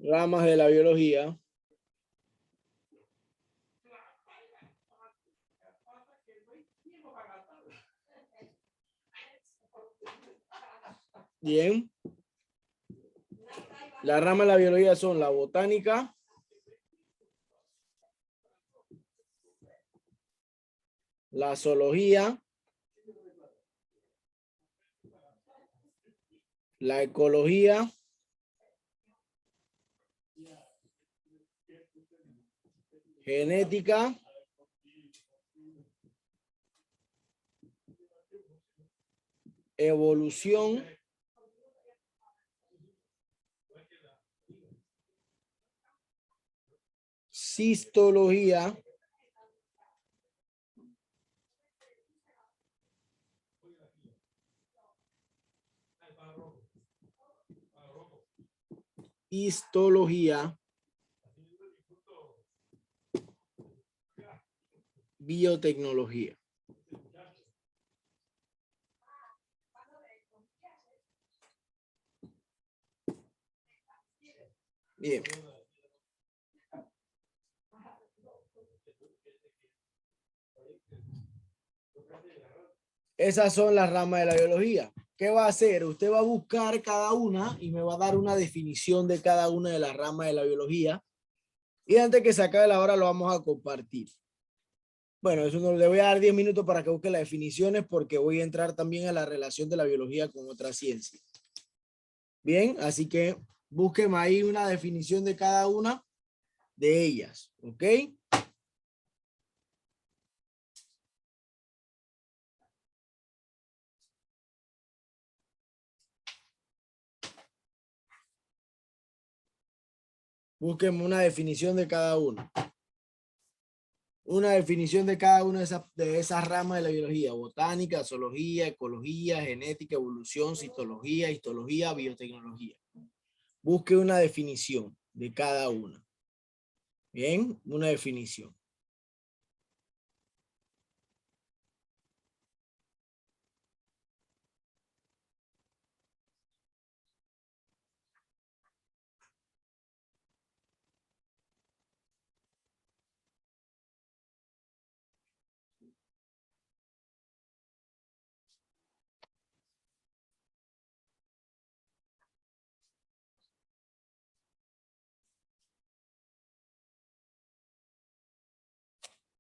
Ramas de la biología. Bien. Las ramas de la biología son la botánica, la zoología, la ecología, genética, evolución, cistología, histología, biotecnología. Bien. Esas son las ramas de la biología. ¿Qué va a hacer? Usted va a buscar cada una y me va a dar una definición de cada una de las ramas de la biología. Y antes que se acabe la hora lo vamos a compartir. Bueno, eso no, le voy a dar 10 minutos para que busque las definiciones porque voy a entrar también a la relación de la biología con otra ciencia. Bien, así que búsqueme ahí una definición de cada una de ellas, ¿ok? Búsqueme una definición de cada una. Una definición de cada una de esas ramas de la biología: botánica, zoología, ecología, genética, evolución, citología, histología, biotecnología. Busque una definición de cada una. Bien, una definición.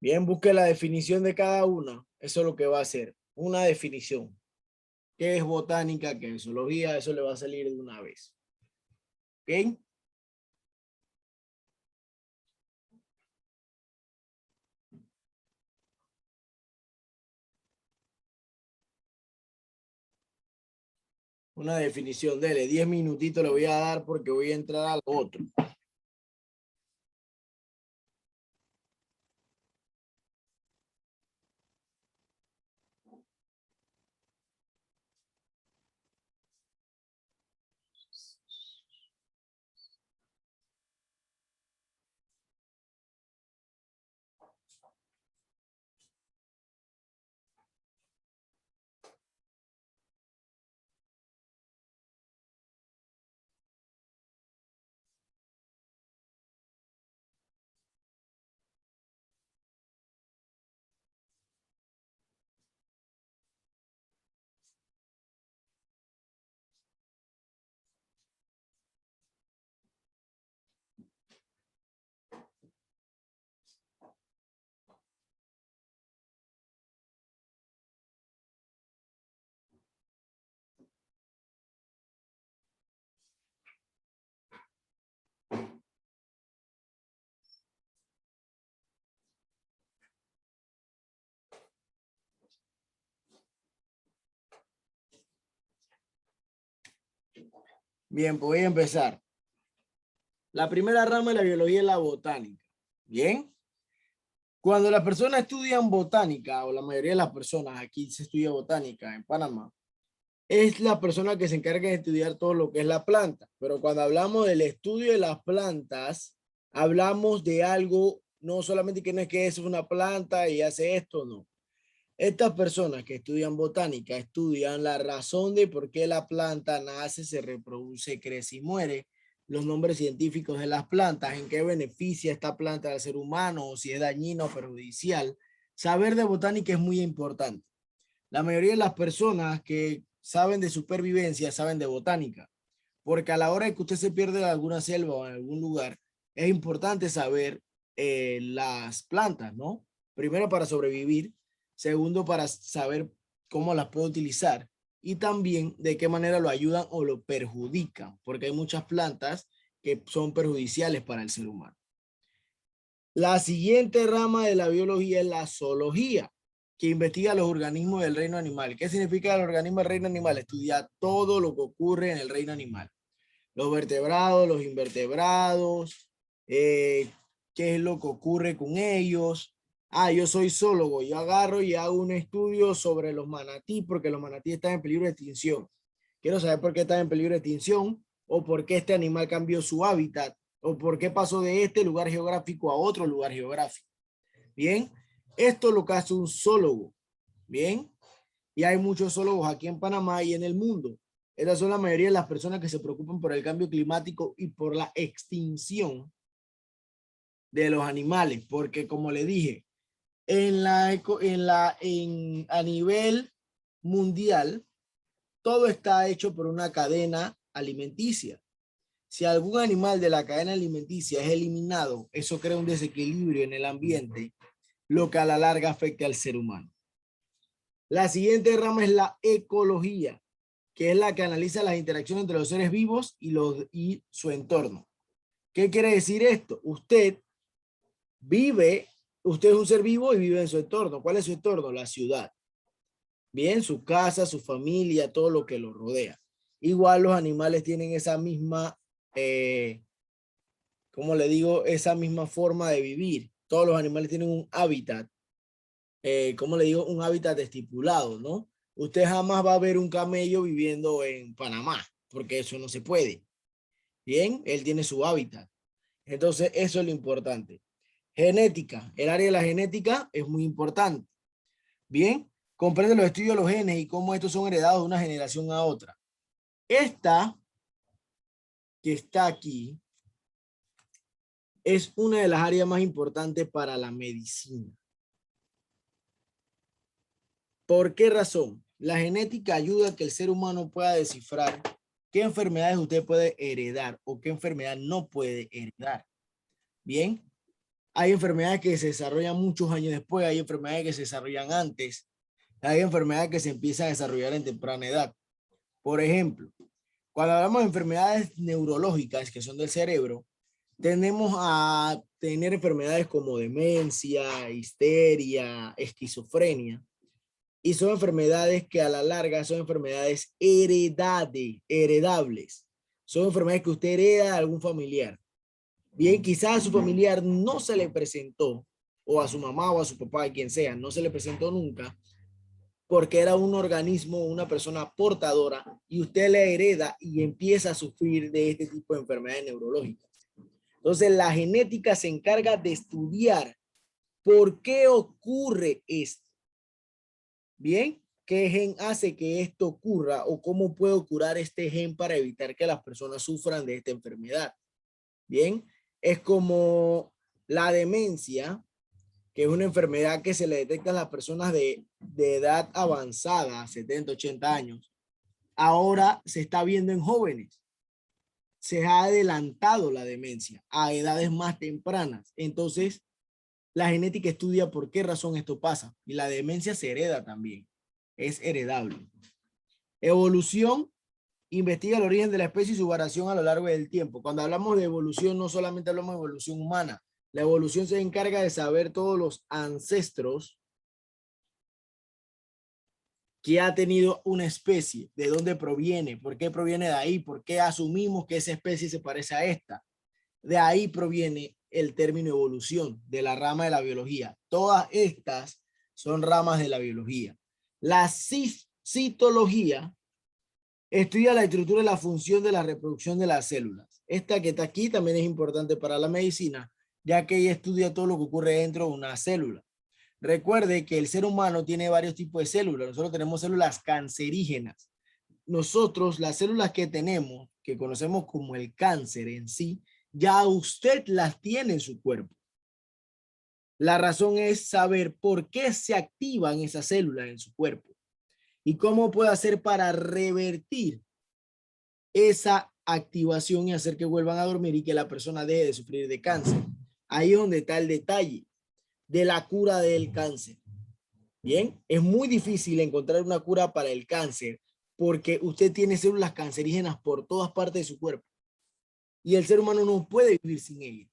Bien, busque la definición de cada una. Eso es lo que va a hacer. Una definición. ¿Qué es botánica? ¿Qué es zoología? Eso le va a salir de una vez. ¿Ok? Una definición. Dele 10 minutitos le voy a dar porque voy a entrar al otro. Bien, pues voy a empezar. La primera rama de la biología es la botánica. Bien. Cuando las personas estudian botánica, o la mayoría de las personas, aquí se estudia botánica en Panamá, es la persona que se encarga de estudiar todo lo que es la planta. Pero cuando hablamos del estudio de las plantas, hablamos de algo, no solamente que no es que es una planta y hace esto, no. Estas personas que estudian botánica estudian la razón de por qué la planta nace, se reproduce, crece y muere. los nombres científicos de las plantas, en qué beneficia esta planta al ser humano, o si es dañina o perjudicial. Saber de botánica es muy importante. La mayoría de las personas que saben de supervivencia saben de botánica, porque a la hora de que usted se pierde en alguna selva o en algún lugar, es importante saber las plantas, ¿no? Primero para sobrevivir, segundo para saber cómo las puedo utilizar y también de qué manera lo ayudan o lo perjudican, porque hay muchas plantas que son perjudiciales para el ser humano. La siguiente rama de la biología es la zoología, que investiga los organismos del reino animal. ¿Qué significa el organismo del reino animal? Estudia todo lo que ocurre en el reino animal. Los vertebrados, los invertebrados, qué es lo que ocurre con ellos. Yo soy zoólogo, yo agarro y hago un estudio sobre los manatí, porque los manatí están en peligro de extinción. Quiero saber por qué están en peligro de extinción, o por qué este animal cambió su hábitat, o por qué pasó de este lugar geográfico a otro lugar geográfico. Bien, esto es lo que hace un zoólogo. Bien, y hay muchos zoólogos aquí en Panamá y en el mundo. Estas son la mayoría de las personas que se preocupan por el cambio climático y por la extinción de los animales, porque como le dije, a nivel mundial, todo está hecho por una cadena alimenticia. Si algún animal de la cadena alimenticia es eliminado, eso crea un desequilibrio en el ambiente, lo que a la larga afecta al ser humano. La siguiente rama es la ecología, que es la que analiza las interacciones entre los seres vivos y su entorno. ¿Qué quiere decir esto? Usted es un ser vivo y vive en su entorno. ¿Cuál es su entorno? La ciudad. Bien, su casa, su familia, todo lo que lo rodea. Igual los animales tienen esa misma, ¿cómo le digo? Esa misma forma de vivir. Todos los animales tienen un hábitat, ¿cómo le digo? Un hábitat estipulado, ¿no? Usted jamás va a ver un camello viviendo en Panamá, porque eso no se puede. Bien, él tiene su hábitat. Entonces, eso es lo importante. Genética. El área de la genética es muy importante. Bien, comprende los estudios de los genes y cómo estos son heredados de una generación a otra. Esta, que está aquí, es una de las áreas más importantes para la medicina. ¿Por qué razón? La genética ayuda a que el ser humano pueda descifrar qué enfermedades usted puede heredar o qué enfermedad no puede heredar. Bien, hay enfermedades que se desarrollan muchos años después, hay enfermedades que se desarrollan antes, hay enfermedades que se empiezan a desarrollar en temprana edad. Por ejemplo, cuando hablamos de enfermedades neurológicas que son del cerebro, tendemos a tener enfermedades como demencia, histeria, esquizofrenia, y son enfermedades que a la larga son enfermedades heredables. Son enfermedades que usted hereda de algún familiar. Bien, quizás a su familiar no se le presentó, o a su mamá o a su papá, quien sea, no se le presentó nunca, porque era un organismo, una persona portadora, y usted le hereda y empieza a sufrir de este tipo de enfermedades neurológicas. Entonces, la genética se encarga de estudiar por qué ocurre esto. Bien, ¿qué gen hace que esto ocurra o cómo puedo curar este gen para evitar que las personas sufran de esta enfermedad? Bien, es como la demencia, que es una enfermedad que se le detecta a las personas de edad avanzada, 70, 80 años. Ahora se está viendo en jóvenes. Se ha adelantado la demencia a edades más tempranas. Entonces, la genética estudia por qué razón esto pasa. Y la demencia se hereda también. Es heredable. Evolución. Investiga el origen de la especie y su variación a lo largo del tiempo. Cuando hablamos de evolución, no solamente hablamos de evolución humana. La evolución se encarga de saber todos los ancestros que ha tenido una especie, de dónde proviene, por qué proviene de ahí, por qué asumimos que esa especie se parece a esta. De ahí proviene el término evolución, de la rama de la biología. Todas estas son ramas de la biología. La citología estudia la estructura y la función de la reproducción de las células. Esta que está aquí también es importante para la medicina, ya que ella estudia todo lo que ocurre dentro de una célula. Recuerde que el ser humano tiene varios tipos de células. Nosotros tenemos células cancerígenas. Nosotros, las células que tenemos, que conocemos como el cáncer en sí, ya usted las tiene en su cuerpo. La razón es saber por qué se activan esas células en su cuerpo y cómo puede hacer para revertir esa activación y hacer que vuelvan a dormir y que la persona deje de sufrir de cáncer. Ahí es donde está el detalle de la cura del cáncer. Bien, es muy difícil encontrar una cura para el cáncer porque usted tiene células cancerígenas por todas partes de su cuerpo y el ser humano no puede vivir sin ellas.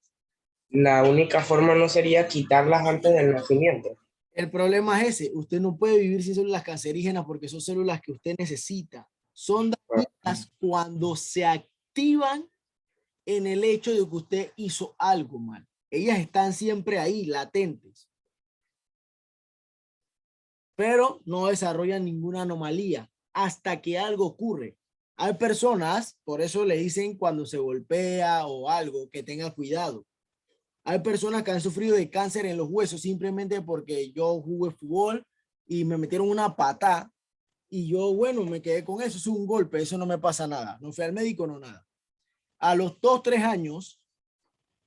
La única forma no sería quitarlas antes del nacimiento. El problema es ese, usted no puede vivir sin células cancerígenas porque son células que usted necesita. Son dañinas cuando se activan en el hecho de que usted hizo algo mal. Ellas están siempre ahí, latentes. Pero no desarrollan ninguna anomalía hasta que algo ocurre. Hay personas, por eso le dicen cuando se golpea o algo, que tenga cuidado. Hay personas que han sufrido de cáncer en los huesos simplemente porque yo jugué fútbol y me metieron una patada y yo, bueno, me quedé con eso. Es un golpe, eso no me pasa nada. No fui al médico, no nada. A los 2, 3 años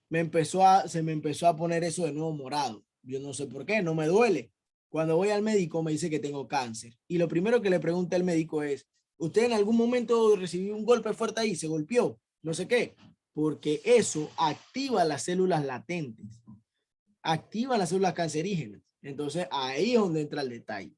se me empezó a poner eso de nuevo morado. Yo no sé por qué, no me duele. Cuando voy al médico me dice que tengo cáncer. Y lo primero que le pregunta el médico es, ¿usted en algún momento recibió un golpe fuerte ahí? ¿Se golpeó? No sé qué. Porque eso activa las células latentes. Activa las células cancerígenas. Entonces ahí es donde entra el detalle.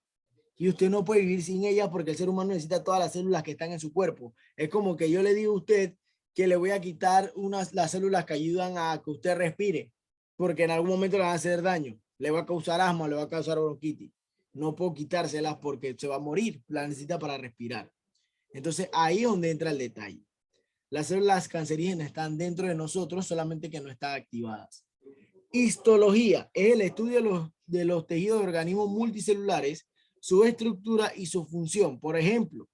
Y usted no puede vivir sin ellas porque el ser humano necesita todas las células que están en su cuerpo. Es como que yo le digo a usted que le voy a quitar las células que ayudan a que usted respire, porque en algún momento le van a hacer daño. Le va a causar asma, le va a causar bronquitis. No puedo quitárselas porque se va a morir. La necesita para respirar. Entonces ahí es donde entra el detalle. Las células cancerígenas están dentro de nosotros, solamente que no están activadas. Histología es el estudio de los tejidos de organismos multicelulares, su estructura y su función. Por ejemplo,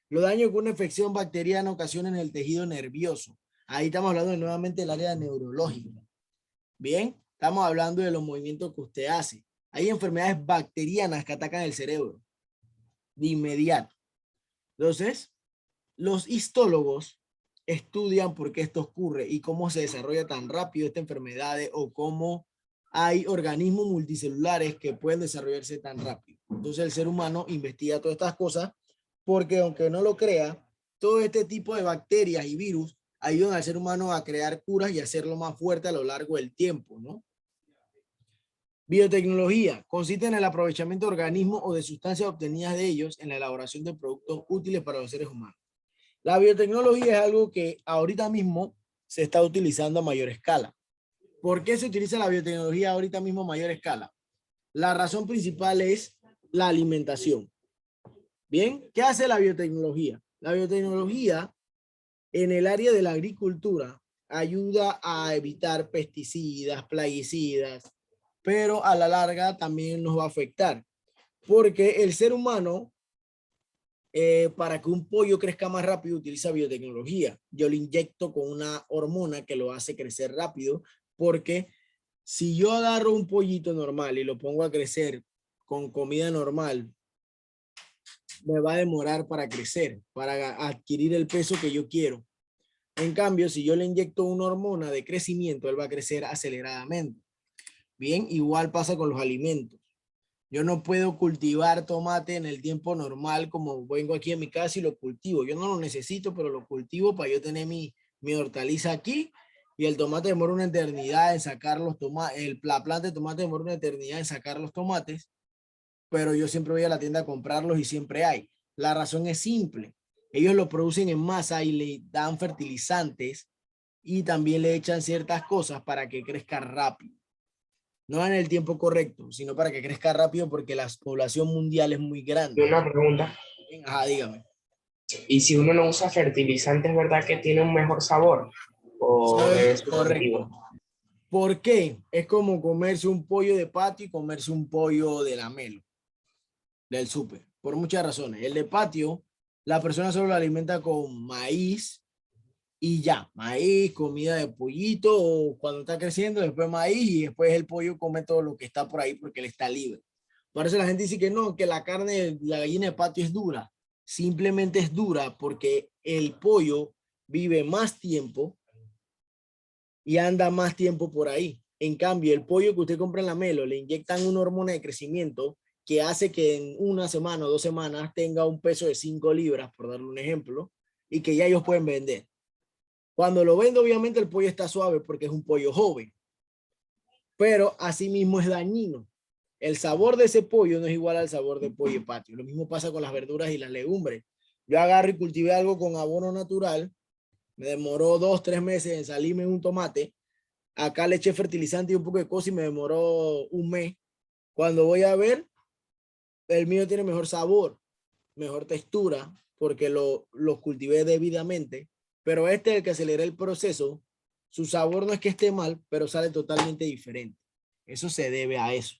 los daños que una infección bacteriana ocasiona en el tejido nervioso. Ahí estamos hablando nuevamente del área neurológica. Bien, estamos hablando de los movimientos que usted hace. Hay enfermedades bacterianas que atacan el cerebro de inmediato. Entonces, los histólogos estudian por qué esto ocurre y cómo se desarrolla tan rápido esta enfermedad o cómo hay organismos multicelulares que pueden desarrollarse tan rápido. Entonces el ser humano investiga todas estas cosas porque aunque no lo crea, todo este tipo de bacterias y virus ayudan al ser humano a crear curas y hacerlo más fuerte a lo largo del tiempo, ¿no? Biotecnología consiste en el aprovechamiento de organismos o de sustancias obtenidas de ellos en la elaboración de productos útiles para los seres humanos. La biotecnología es algo que ahorita mismo se está utilizando a mayor escala. ¿Por qué se utiliza la biotecnología ahorita mismo a mayor escala? La razón principal es la alimentación. Bien, ¿qué hace la biotecnología? La biotecnología en el área de la agricultura ayuda a evitar pesticidas, plaguicidas, pero a la larga también nos va a afectar, porque el ser humano para que un pollo crezca más rápido utiliza biotecnología. Yo le inyecto con una hormona que lo hace crecer rápido, porque si yo agarro un pollito normal y lo pongo a crecer con comida normal, me va a demorar para crecer, para adquirir el peso que yo quiero. En cambio, si yo le inyecto una hormona de crecimiento, él va a crecer aceleradamente. Bien, igual pasa con los alimentos. Yo no puedo cultivar tomate en el tiempo normal como vengo aquí en mi casa y lo cultivo. Yo no lo necesito, pero lo cultivo para yo tener mi hortaliza aquí. Y el tomate demora una eternidad en sacar los tomates. La planta de tomate demora una eternidad en sacar los tomates. Pero yo siempre voy a la tienda a comprarlos y siempre hay. La razón es simple. Ellos lo producen en masa y le dan fertilizantes y también le echan ciertas cosas para que crezca rápido. No en el tiempo correcto, sino para que crezca rápido porque la población mundial es muy Y grande. una pregunta, Ajá, dígame. ¿y si uno no usa fertilizantes, verdad que tiene un mejor sabor? ¿O debe ser Correcto. subjetivo? ¿Por qué? Es como comerse un pollo de patio y comerse un pollo de la Melo, del súper, por muchas razones. El de patio, la persona solo lo alimenta con maíz y ya, maíz, comida de pollito, o cuando está creciendo, después maíz y después el pollo come todo lo que está por ahí porque él está libre. Por eso la gente dice que no, que la carne, la gallina de patio es dura. Simplemente es dura porque el pollo vive más tiempo y anda más tiempo por ahí. En cambio, el pollo que usted compra en la Melo, le inyectan una hormona de crecimiento que hace que en una semana o 2 semanas tenga un peso de 5 libras, por darle un ejemplo, y que ya ellos pueden vender. Cuando lo vendo, obviamente el pollo está suave porque es un pollo joven, pero asimismo es dañino. El sabor de ese pollo no es igual al sabor del pollo de patio. Lo mismo pasa con las verduras y las legumbres. Yo agarro y cultivé algo con abono natural, me demoró 2, 3 meses en salirme un tomate. Acá le eché fertilizante y un poco de cosa y me demoró un mes. Cuando voy a ver, el mío tiene mejor sabor, mejor textura, porque lo cultivé debidamente. Pero este, el que aceleré el proceso, su sabor no es que esté mal, pero sale totalmente diferente. Eso se debe a eso.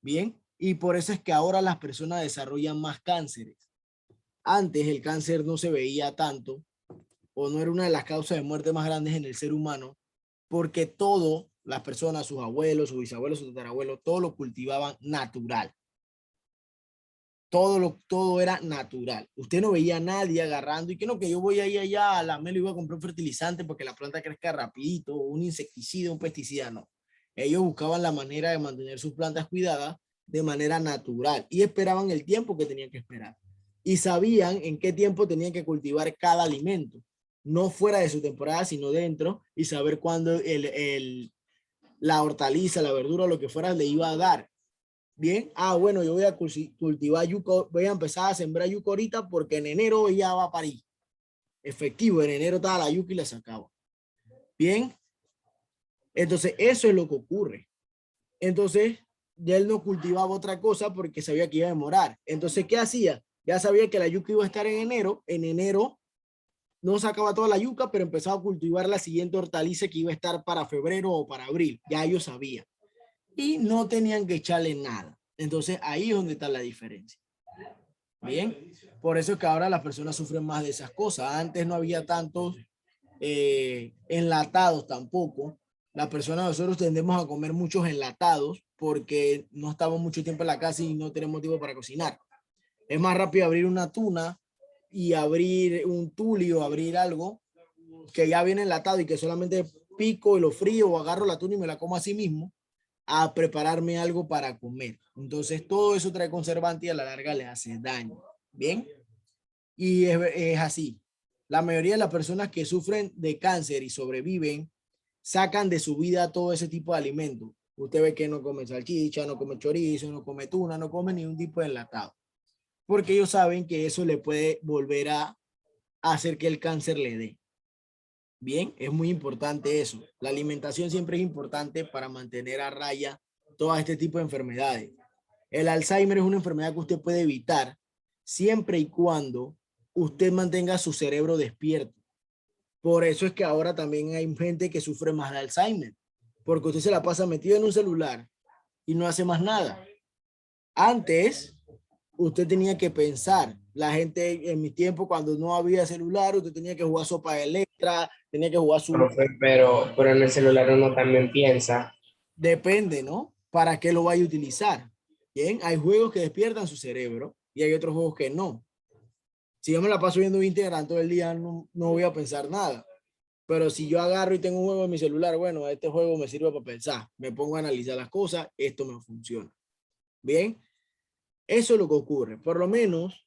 Bien, y por eso es que ahora las personas desarrollan más cánceres. Antes el cáncer no se veía tanto, o no era una de las causas de muerte más grandes en el ser humano, porque todo, las personas, sus abuelos, sus bisabuelos, sus tatarabuelos, todo lo cultivaban natural. Todo era natural. Usted no veía a nadie agarrando y que no, que yo voy ahí allá a la Melo y voy a comprar un fertilizante porque la planta crezca rapidito, un insecticida, un pesticida, no. Ellos buscaban la manera de mantener sus plantas cuidadas de manera natural y esperaban el tiempo que tenían que esperar. Y sabían en qué tiempo tenían que cultivar cada alimento, no fuera de su temporada, sino dentro, y saber cuándo la hortaliza, la verdura, lo que fuera, le iba a dar. Bien, bueno, yo voy a cultivar yuca, voy a empezar a sembrar yuca ahorita porque en enero ya va a parir. Efectivo, en enero estaba la yuca y la sacaba. Bien, entonces eso es lo que ocurre. Entonces, ya él no cultivaba otra cosa porque sabía que iba a demorar. Entonces, ¿qué hacía? Ya sabía que la yuca iba a estar en enero no sacaba toda la yuca, pero empezaba a cultivar la siguiente hortaliza que iba a estar para febrero o para abril. Ya ellos sabían. Y no tenían que echarle nada. Entonces ahí es donde está la diferencia. Bien, por eso es que ahora las personas sufren más de esas cosas. Antes no había tantos enlatados tampoco. Las personas, nosotros tendemos a comer muchos enlatados porque no estamos mucho tiempo en la casa y no tenemos tiempo para cocinar. Es más rápido abrir una tuna y abrir un tuli o abrir algo que ya viene enlatado y que solamente pico y lo frío o agarro la tuna y me la como así mismo a prepararme algo para comer. Entonces todo eso trae conservante y a la larga le hace daño. Bien, y es así. La mayoría de las personas que sufren de cáncer y sobreviven sacan de su vida todo ese tipo de alimentos. Usted ve que no come salchicha, no come chorizo, no come tuna, no come ningún tipo de enlatado. Porque ellos saben que eso le puede volver a hacer que el cáncer le dé. Bien, es muy importante eso. La alimentación siempre es importante para mantener a raya todo este tipo de enfermedades. El Alzheimer es una enfermedad que usted puede evitar siempre y cuando usted mantenga su cerebro despierto. Por eso es que ahora también hay gente que sufre más de Alzheimer, porque usted se la pasa metido en un celular y no hace más nada. Antes, usted tenía que pensar. La gente en mi tiempo, cuando no había celular, usted tenía que jugar sopa de letra, tenía que jugar su... Profe, pero en el celular uno también piensa. Depende, ¿no? ¿Para qué lo vaya a utilizar? Bien, hay juegos que despiertan su cerebro y hay otros juegos que no. Si yo me la paso viendo Instagram todo el día, no voy a pensar nada. Pero si yo agarro y tengo un juego en mi celular, bueno, este juego me sirve para pensar. Me pongo a analizar las cosas, esto me funciona. Bien, eso es lo que ocurre. Por lo menos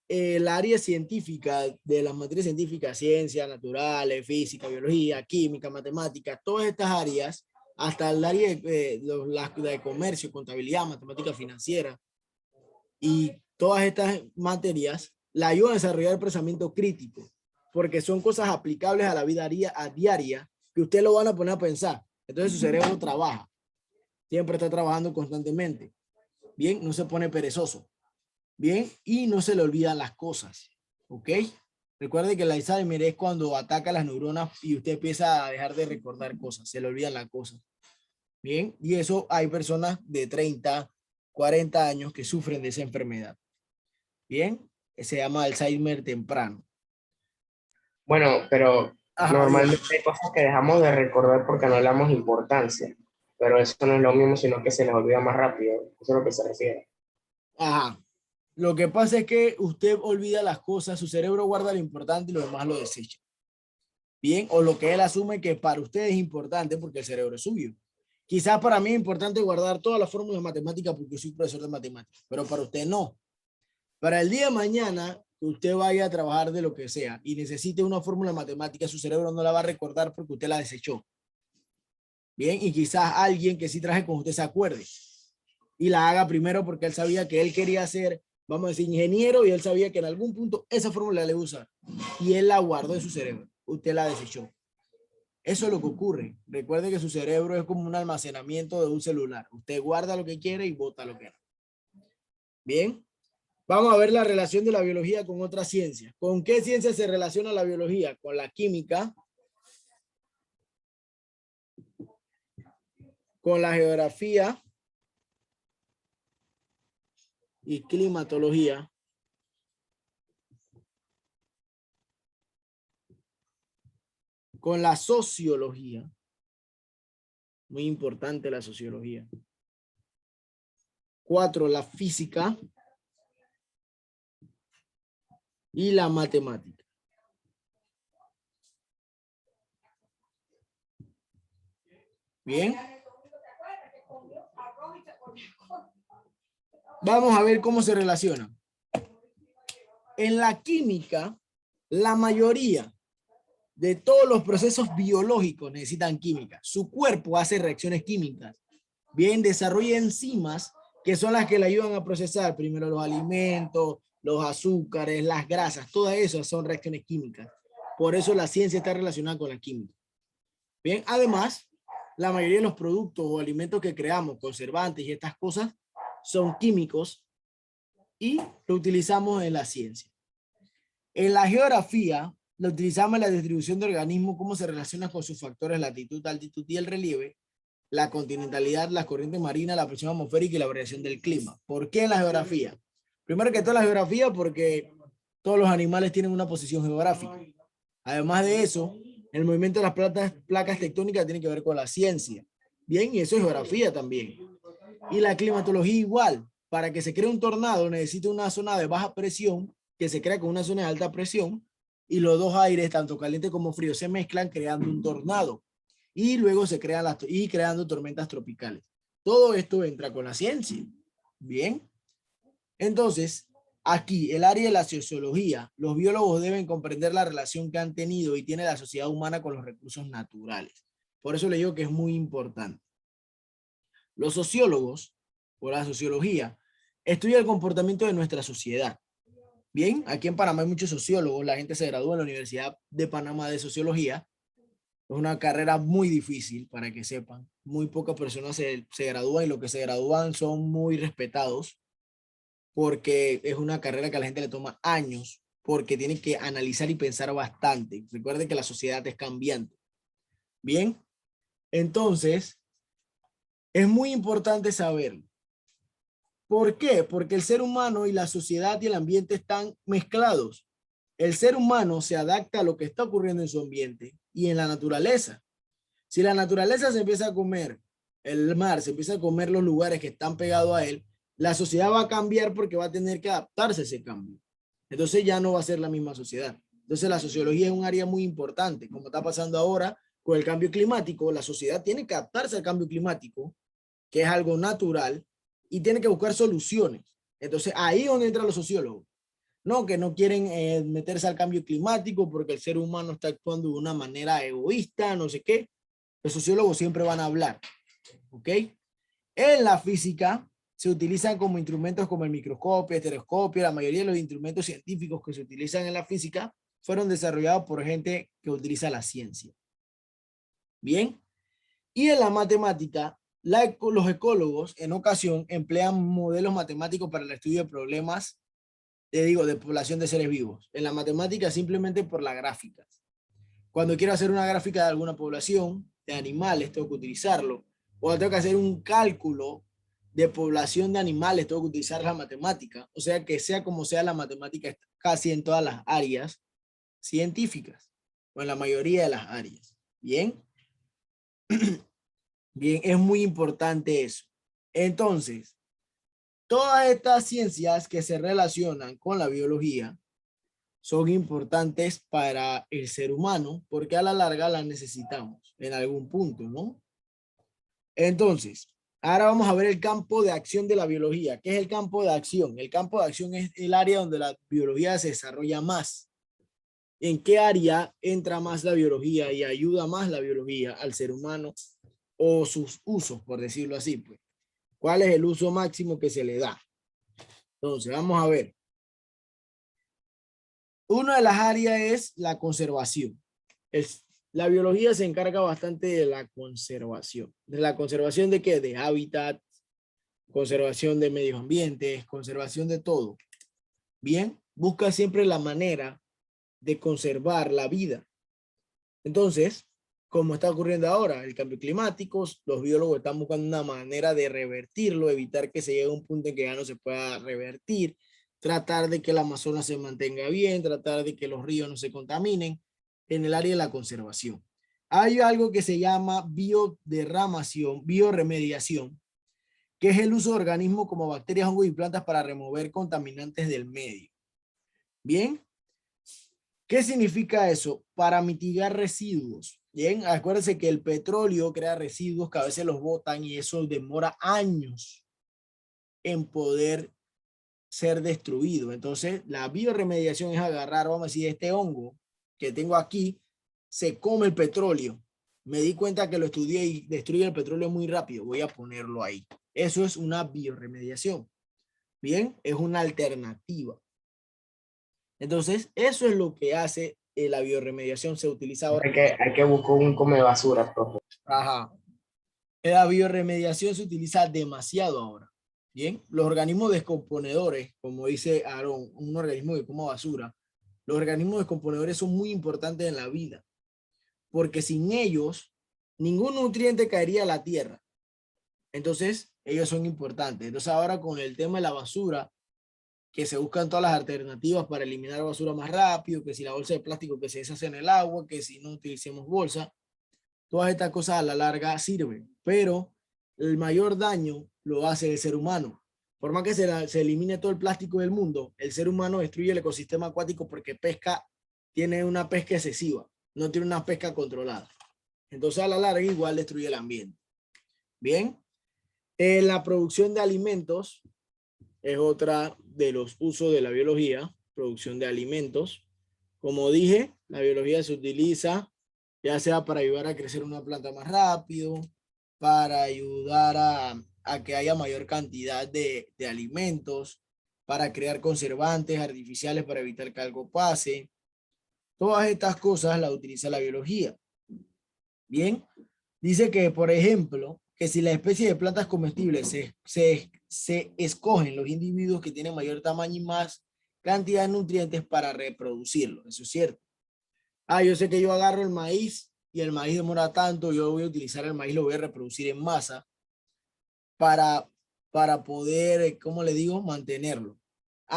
el área científica de las materias científicas, ciencias naturales, física, biología, química, matemáticas, todas estas áreas, hasta el área de comercio, contabilidad, matemática financiera y todas estas materias, la ayudan a desarrollar el pensamiento crítico, porque son cosas aplicables a la vida diaria que usted lo van a poner a pensar. Entonces su cerebro trabaja, siempre está trabajando constantemente. Bien, no se pone perezoso. Bien, y no se le olvidan las cosas, ¿ok? Recuerde que el Alzheimer es cuando ataca las neuronas y usted empieza a dejar de recordar cosas, se le olvidan las cosas. Bien, y eso hay personas de 30, 40 años que sufren de esa enfermedad. Bien, se llama Alzheimer temprano. Bueno, pero Ajá, normalmente hay cosas que dejamos de recordar porque no le damos importancia. Pero eso no es lo mismo, sino que se les olvida más rápido. Eso es a lo que se refiere. ajá. Lo que pasa es que usted olvida las cosas, su cerebro guarda lo importante y lo demás lo desecha. Bien, o lo que él asume que para usted es importante porque el cerebro es suyo. Quizás para mí es importante guardar todas las fórmulas matemáticas porque soy profesor de matemáticas, pero para usted no. Para el día de mañana, que usted vaya a trabajar de lo que sea y necesite una fórmula matemática, su cerebro no la va a recordar porque usted la desechó. Bien, y quizás alguien que sí traje con usted se acuerde y la haga primero porque él sabía que él quería ser, vamos a decir, ingeniero, y él sabía que en algún punto esa fórmula le iba a usar y él la guardó en su cerebro. Usted la desechó. Eso es lo que ocurre. Recuerde que su cerebro es como un almacenamiento de un celular. Usted guarda lo que quiere y bota lo que no. Bien. Vamos a ver la relación de la biología con otras ciencias. ¿Con qué ciencia se relaciona la biología? Con la química, con la geografía y climatología, con la sociología. Muy importante la sociología. 4, la física y la matemática. Bien. Vamos a ver cómo se relacionan. En la química, la mayoría de todos los procesos biológicos necesitan química. Su cuerpo hace reacciones químicas. Bien, desarrolla enzimas que son las que le ayudan a procesar primero los alimentos, los azúcares, las grasas, todas esas son reacciones químicas. Por eso la ciencia está relacionada con la química. Bien, además, la mayoría de los productos o alimentos que creamos, conservantes y estas cosas, son químicos y lo utilizamos en la ciencia. En la geografía, lo utilizamos en la distribución de organismos, cómo se relaciona con sus factores latitud, altitud y el relieve, la continentalidad, las corrientes marinas, la presión atmosférica y la variación del clima. ¿Por qué en la geografía? Primero que todo la geografía porque todos los animales tienen una posición geográfica. Además de eso, el movimiento de las placas tectónicas tiene que ver con la ciencia. Bien, y eso es geografía también. Y la climatología igual. Para que se cree un tornado necesita una zona de baja presión que se crea con una zona de alta presión y los dos aires, tanto caliente como frío, se mezclan creando un tornado. Y luego se crean creando tormentas tropicales. Todo esto entra con la ciencia. Bien. Entonces, aquí, el área de la sociología, los biólogos deben comprender la relación que han tenido y tiene la sociedad humana con los recursos naturales. Por eso le digo que es muy importante. Los sociólogos, o la sociología, estudian el comportamiento de nuestra sociedad. Bien, aquí en Panamá hay muchos sociólogos, la gente se gradúa en la Universidad de Panamá de Sociología. Es una carrera muy difícil, para que sepan. Muy pocas personas se gradúan y los que se gradúan son muy respetados porque es una carrera que a la gente le toma años porque tiene que analizar y pensar bastante. Recuerden que la sociedad es cambiante. Bien, entonces es muy importante saberlo. ¿Por qué? Porque el ser humano y la sociedad y el ambiente están mezclados. El ser humano se adapta a lo que está ocurriendo en su ambiente y en la naturaleza. Si la naturaleza se empieza a comer, el mar se empieza a comer los lugares que están pegados a él, la sociedad va a cambiar porque va a tener que adaptarse a ese cambio. Entonces ya no va a ser la misma sociedad. Entonces la sociología es un área muy importante, como está pasando ahora con el cambio climático. La sociedad tiene que adaptarse al cambio climático, que es algo natural, y tiene que buscar soluciones. Entonces ahí es donde entran los sociólogos. No, que no quieren meterse al cambio climático porque el ser humano está actuando de una manera egoísta, no sé qué. Los sociólogos siempre van a hablar, ¿ok? En la física se utilizan como instrumentos como el microscopio, el telescopio. La mayoría de los instrumentos científicos que se utilizan en la física fueron desarrollados por gente que utiliza la ciencia. Bien. Y en la matemática, los ecólogos en ocasión emplean modelos matemáticos para el estudio de problemas, de población de seres vivos. En la matemática simplemente por las gráficas. Cuando quiero hacer una gráfica de alguna población de animales, tengo que utilizarlo. O tengo que hacer un cálculo de población de animales, tengo que utilizar la matemática. O sea que sea como sea, la matemática está casi en todas las áreas científicas, o en la mayoría de las áreas. Bien. Bien, es muy importante eso. Entonces, todas estas ciencias que se relacionan con la biología son importantes para el ser humano porque a la larga las necesitamos en algún punto, ¿no? Entonces, ahora vamos a ver el campo de acción de la biología. ¿Qué es el campo de acción? El campo de acción es el área donde la biología se desarrolla más. ¿En qué área entra más la biología y ayuda más la biología al ser humano o sus usos, por decirlo así? Pues, ¿cuál es el uso máximo que se le da? Entonces, vamos a ver. Una de las áreas es la conservación. La biología se encarga bastante de la conservación. ¿De la conservación de qué? De hábitat, conservación de medio ambiente, conservación de todo. Bien, busca siempre la manera de conservar la vida. Entonces, como está ocurriendo ahora, el cambio climático, los biólogos están buscando una manera de revertirlo, evitar que se llegue a un punto en que ya no se pueda revertir, tratar de que el Amazonas se mantenga bien, tratar de que los ríos no se contaminen en el área de la conservación. Hay algo que se llama bioremediación, que es el uso de organismos como bacterias, hongos y plantas para remover contaminantes del medio. Bien, ¿qué significa eso? Para mitigar residuos. Bien, acuérdense que el petróleo crea residuos que a veces los botan y eso demora años en poder ser destruido. Entonces, la bioremediación es agarrar, vamos a decir, este hongo que tengo aquí, se come el petróleo. Me di cuenta que lo estudié y destruye el petróleo muy rápido. Voy a ponerlo ahí. Eso es una bioremediación. Bien, es una alternativa. Entonces, eso es lo que hace la bioremediación. Se utiliza ahora. Hay que buscar un come basura, profe. Ajá. La bioremediación se utiliza demasiado ahora. Bien, los organismos descomponedores, como dice Aarón, un organismo que coma basura, los organismos descomponedores son muy importantes en la vida, porque sin ellos, ningún nutriente caería a la tierra. Entonces, ellos son importantes. Entonces, ahora con el tema de la basura, que se buscan todas las alternativas para eliminar basura más rápido, que si la bolsa de plástico que se deshace en el agua, que si no utilicemos bolsa, todas estas cosas a la larga sirven, pero el mayor daño lo hace el ser humano. Por más que se elimine todo el plástico del mundo, el ser humano destruye el ecosistema acuático porque tiene una pesca excesiva, no tiene una pesca controlada. Entonces a la larga igual destruye el ambiente. Bien, en la producción de alimentos es otra de los usos de la biología, producción de alimentos. Como dije, la biología se utiliza ya sea para ayudar a crecer una planta más rápido, para ayudar a que haya mayor cantidad de alimentos, para crear conservantes artificiales para evitar que algo pase. Todas estas cosas las utiliza la biología. Bien, dice que, por ejemplo, que si la especie de plantas comestibles se escogen los individuos que tienen mayor tamaño y más cantidad de nutrientes para reproducirlo. Eso es cierto. Yo sé que yo agarro el maíz y el maíz demora tanto, yo voy a utilizar el maíz, lo voy a reproducir en masa para poder, ¿cómo le digo? Mantenerlo.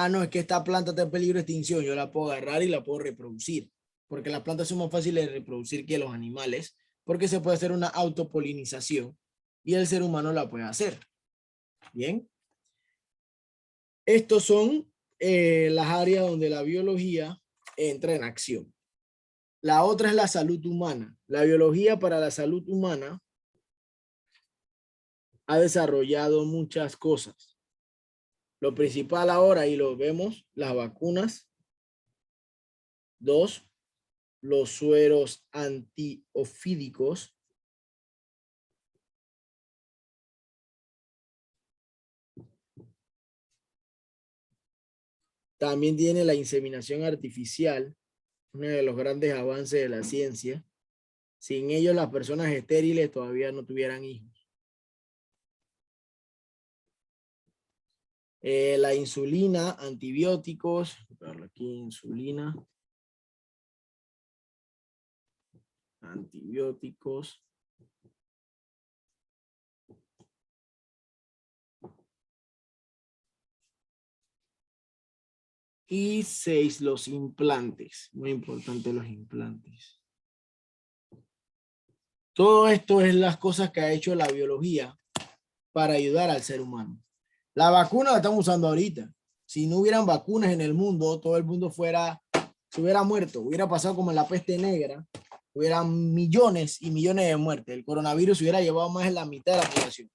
No, es que esta planta está en peligro de extinción, yo la puedo agarrar y la puedo reproducir, porque las plantas son más fáciles de reproducir que los animales, porque se puede hacer una autopolinización y el ser humano la puede hacer. Bien. Estos son las áreas donde la biología entra en acción. La otra es la salud humana. La biología para la salud humana ha desarrollado muchas cosas. Lo principal ahora, y lo vemos, las vacunas. 2, los sueros antiofídicos. También tiene la inseminación artificial, uno de los grandes avances de la ciencia. Sin ellos, las personas estériles todavía no tuvieran hijos. La insulina, antibióticos. Aquí, insulina. Antibióticos. Y 6, los implantes. Muy importante los implantes. Todo esto es las cosas que ha hecho la biología para ayudar al ser humano. La vacuna la estamos usando ahorita. Si no hubieran vacunas en el mundo, todo el mundo fuera se hubiera muerto, hubiera pasado como en la peste negra, hubieran millones y millones de muertes. El coronavirus hubiera llevado más de la mitad de la población.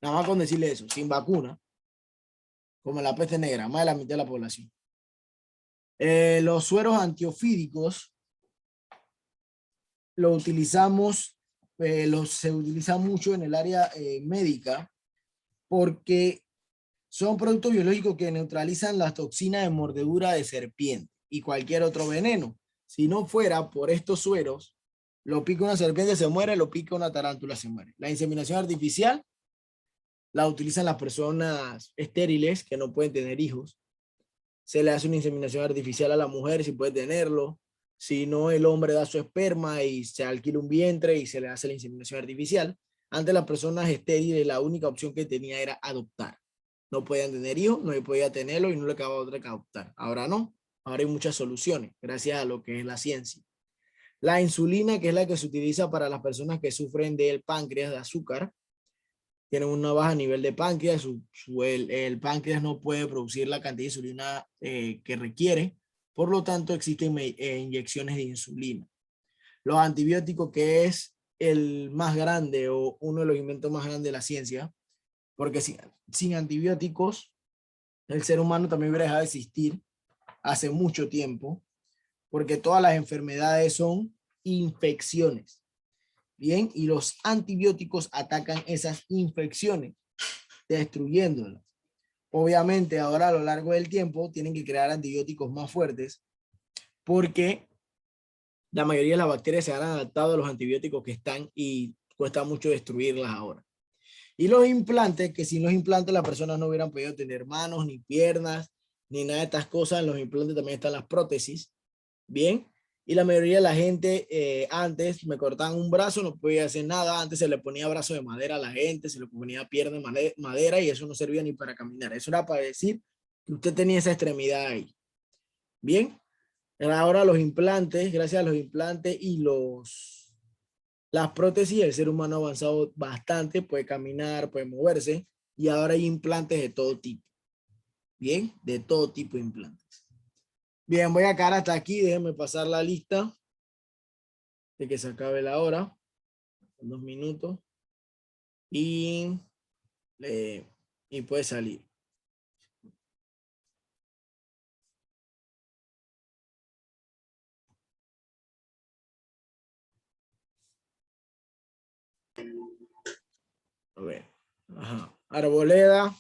Nada más con decirle eso, sin vacuna, como en la peste negra, más de la mitad de la población. Los sueros antiofídicos lo utilizamos, se utiliza mucho en el área médica porque son productos biológicos que neutralizan las toxinas de mordedura de serpiente y cualquier otro veneno. Si no fuera por estos sueros, lo pica una serpiente, se muere, lo pica una tarántula, se muere. La inseminación artificial la utilizan las personas estériles que no pueden tener hijos. Se le hace una inseminación artificial a la mujer si puede tenerlo. Si no, el hombre da su esperma y se alquila un vientre y se le hace la inseminación artificial. Antes las personas estériles la única opción que tenía era adoptar. No podían tener hijos, no podía tenerlo y no le quedaba otra que adoptar. Ahora no, ahora hay muchas soluciones gracias a lo que es la ciencia. La insulina, que es la que se utiliza para las personas que sufren del páncreas de azúcar, tienen un bajo nivel de páncreas, el páncreas no puede producir la cantidad de insulina que requiere, por lo tanto existen inyecciones de insulina. Los antibióticos, que es el más grande o uno de los inventos más grandes de la ciencia, porque sin antibióticos el ser humano también hubiera dejado de existir hace mucho tiempo, porque todas las enfermedades son infecciones. Bien, y los antibióticos atacan esas infecciones, destruyéndolas. Obviamente, ahora a lo largo del tiempo tienen que crear antibióticos más fuertes porque la mayoría de las bacterias se han adaptado a los antibióticos que están y cuesta mucho destruirlas ahora. Y los implantes, que sin los implantes las personas no hubieran podido tener manos, ni piernas, ni nada de estas cosas. En los implantes también están las prótesis. Bien. Y la mayoría de la gente antes me cortaban un brazo, no podía hacer nada. Antes se le ponía brazo de madera a la gente, se le ponía pierna de madera y eso no servía ni para caminar. Eso era para decir que usted tenía esa extremidad ahí. Bien. Ahora los implantes, gracias a los implantes y las prótesis, el ser humano ha avanzado bastante, puede caminar, puede moverse y ahora hay implantes de todo tipo. Bien, de todo tipo de implantes. Bien, voy a acabar hasta aquí, déjenme pasar la lista de que se acabe la hora, 2 minutos y puede salir. A ver, ajá. Arboleda.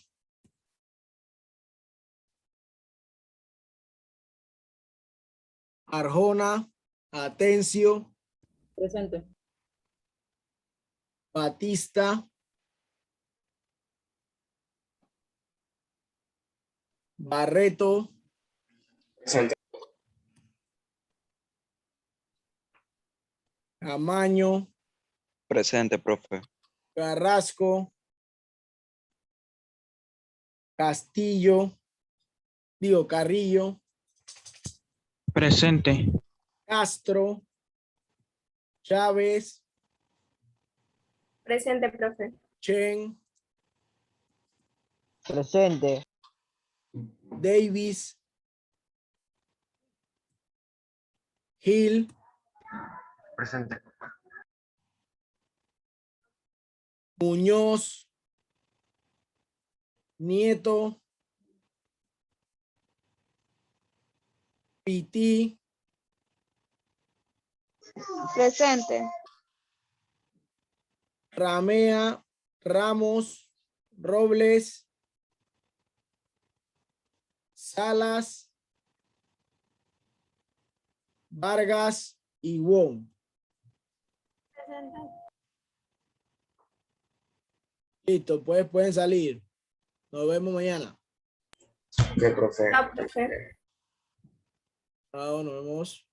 Arjona, Atencio. Presente. Batista. Barreto. Presente. Camaño. Presente, profe. Carrasco. Castillo. Digo, Carrillo. Presente. Castro. Chávez. Presente, profe. Chen. Presente. Davis. Gil. Presente. Muñoz. Nieto. Pití. Presente. Ramea. Ramos. Robles. Salas. Vargas y Wong. Presente. Listo, pues pueden salir. Nos vemos mañana. Ok, profe. Ah, profe. Chao, nos vemos.